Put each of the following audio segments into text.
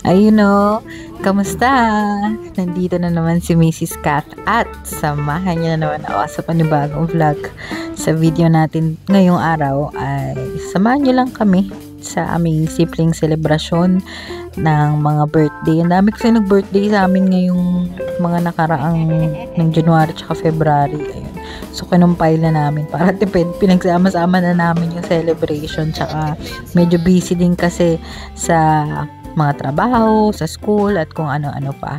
Ayun o, kamusta? Nandito na naman si Mrs. Kat at samahan niya na naman ako sa panibagong vlog. Sa video natin ngayong araw ay samahan niyo lang kami sa aming simpleng selebrasyon ng mga birthday. Ang dami kasi nag-birthday sa amin ngayong mga nakaraang ng January at February. Ayun. So, kinumpile na namin para pinagsama-sama na namin yung celebration. Tsaka medyo busy din kasi sa mga trabaho, sa school, at kung ano-ano pa.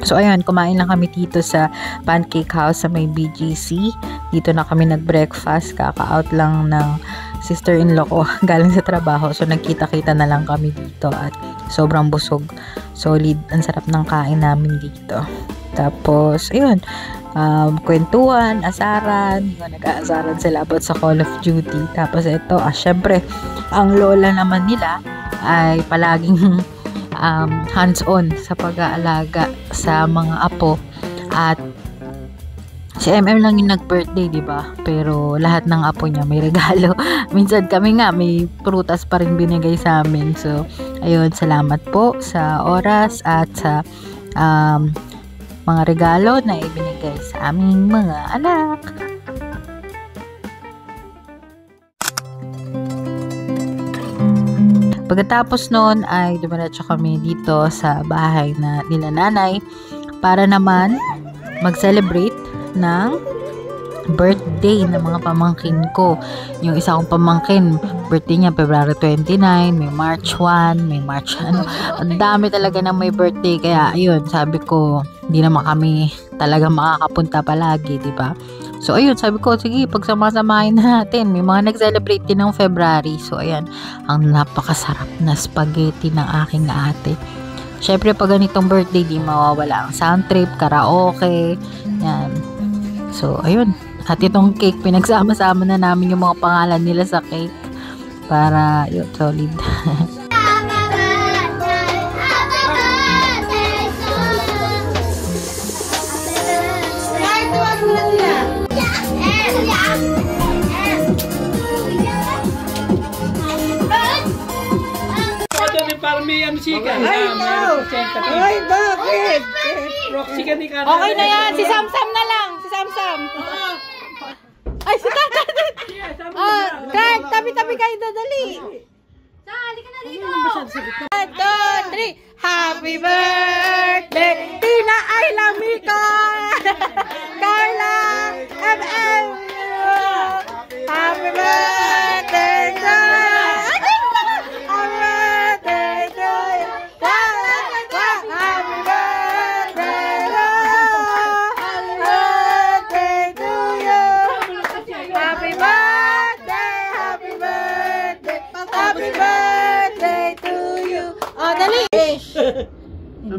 So, ayun, kumain lang kami dito sa Pancake House sa may BGC. Dito na kami nag-breakfast. Kaka-out lang ng sister-in-law ko galing sa trabaho. So, nagkita-kita na lang kami dito at sobrang busog. Solid. Ang sarap ng kain namin dito. Tapos, ayun, kwentuhan, asaran. Nag-aasaran sila about sa Call of Duty. Tapos, ito, syempre, ang lola naman nila ay palaging hands-on sa pag-aalaga sa mga apo, at si MM lang yung nag-birthday, diba? Pero lahat ng apo niya may regalo. Minsan kami nga may prutas pa rin binigay sa amin. So ayun, salamat po sa oras at sa mga regalo na ibinigay sa aming mga anak. Pagkatapos noon ay dumiretso kami dito sa bahay na nila nanay para naman mag-celebrate ng birthday ng mga pamangkin ko. Yung isa kong pamangkin, birthday niya February 29, may March 1, may March ang dami talaga ng may birthday. Kaya ayun, sabi ko, hindi naman kami talaga makakapunta palagi, diba? So, ayun, sabi ko, sige, pagsama-samahin natin. May mga nag-celebrate din ng February. So, ayan, ang napakasarap na spaghetti ng aking ate. Syempre, pag ganitong birthday, di mawawala ang sound trip, karaoke, yan. So, ayun. At itong cake, pinagsama-sama na namin yung mga pangalan nila sa cake para, yun, solid. Ay, bakit? Okay na yan. Si Samsam na lang. Si Samsam. Ay, si Kat. Kat, tabi-tabi kayo dadali. Halika na dito. 1, 2, 3. Happy birthday, Tina Ayla Miko. Carla MM. Happy birthday to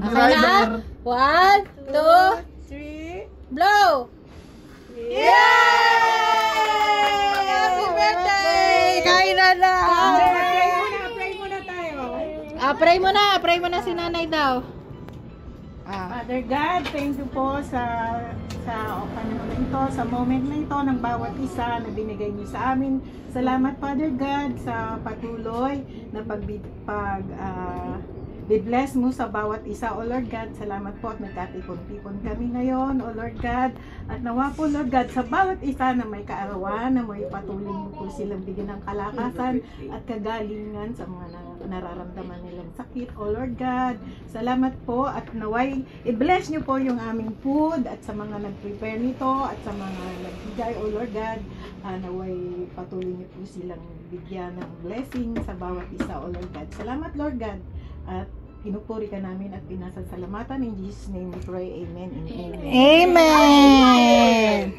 okay na? 1, 2, 3, blow! Yay! Happy birthday! Kain na lang! Pray muna tayo. Pray mo na si nanay daw. Father God, thank you po sa panahon ito, sa moment na ito ng bawat isa na binigay niyo sa amin. Salamat, Father God, sa patuloy na i-bless mo sa bawat isa, O Lord God. Salamat po at nagkatipon-tipon kami ngayon, O Lord God. At nawa po, Lord God, sa bawat isa na may kaarawan, na may patuloy mo po silang bigyan ng kalakasan at kagalingan sa mga nararamdaman nilang sakit, O Lord God. Salamat po at naway i-bless niyo po yung aming food at sa mga nag-prepare nito at sa mga nagbigay, O Lord God. Naway patuloy niyo po silang bigyan ng blessing sa bawat isa, O Lord God. Salamat, Lord God. At pinupuri ka namin at pinasasalamatan. In Jesus' name we pray. Amen and amen. Amen!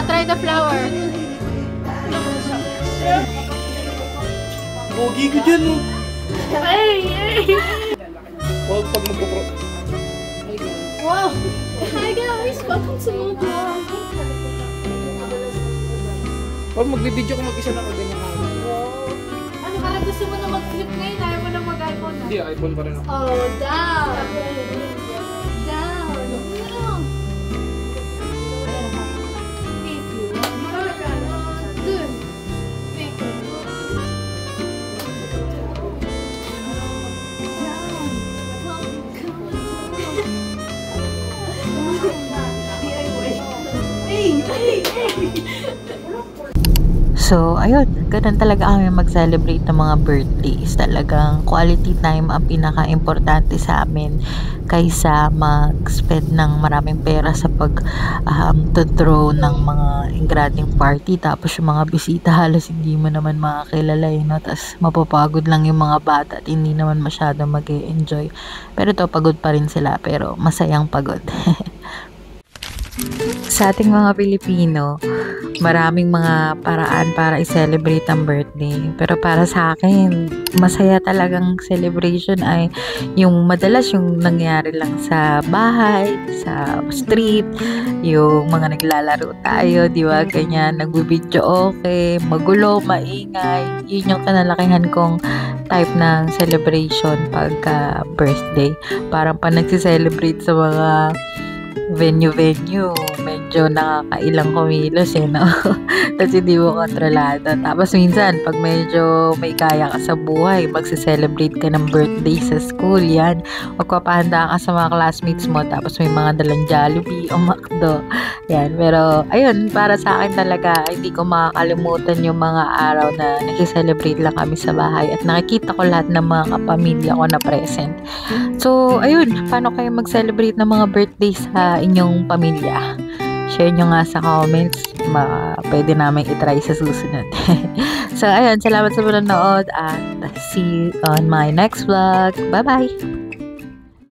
try the flower. Pogi ko dyan, oh. Hey! Huwag pag magpupro. Wow! Hi guys! Welcome to my vlog! Pag magbibideo ko mag-isa na ako ganyan. Ano, parang gusto mo na mag-flip ngayon? Ayaw mo na mag-iPhone na? Hindi, iPhone pa rin ako. Oh, down! Down! Thank you. Good. Thank you. So, ayun, ganun talaga kami mag-celebrate ng mga birthdays. Talagang quality time ang pinaka-importante sa amin kaysa mag-spend ng maraming pera sa pag-throw ng mga ingrading party. Tapos yung mga bisita halos hindi mo naman makakilala, no? Tapos mapapagod lang yung mga bata at hindi naman masyado mag-e-enjoy. Pero to pagod pa rin sila, pero masayang pagod. Sa ating mga Pilipino, maraming mga paraan para i-celebrate ang birthday. Pero para sa akin, masaya talagang celebration ay yung madalas yung nangyari lang sa bahay, sa street, yung mga naglalaro tayo, di ba? Ganyan, nagbibidyo okay, magulo, maingay. Yun yung kanalakihan kong type ng celebration pagka birthday. Parang pa nagsi-celebrate sa mga venue, medyo nakakailang kumilos no? Tapos hindi mo kontrolado. Tapos minsan, pag medyo may kaya ka sa buhay, magse-celebrate ka ng birthday sa school, yan. Magpapahanda ka sa mga classmates mo, tapos may mga dalang Jollibee o McDo. Yan, pero ayun, para sa akin talaga, hindi ko makakalimutan yung mga araw na nag-celebrate lang kami sa bahay at nakikita ko lahat ng mga kapamilya ko na present. So, ayun, paano kayo mag-celebrate ng mga birthday sa inyong pamilya? Share nyo nga sa comments. Pwede namin itry sa susunod. So, ayun, salamat sa panonood at see you on my next vlog. Bye-bye!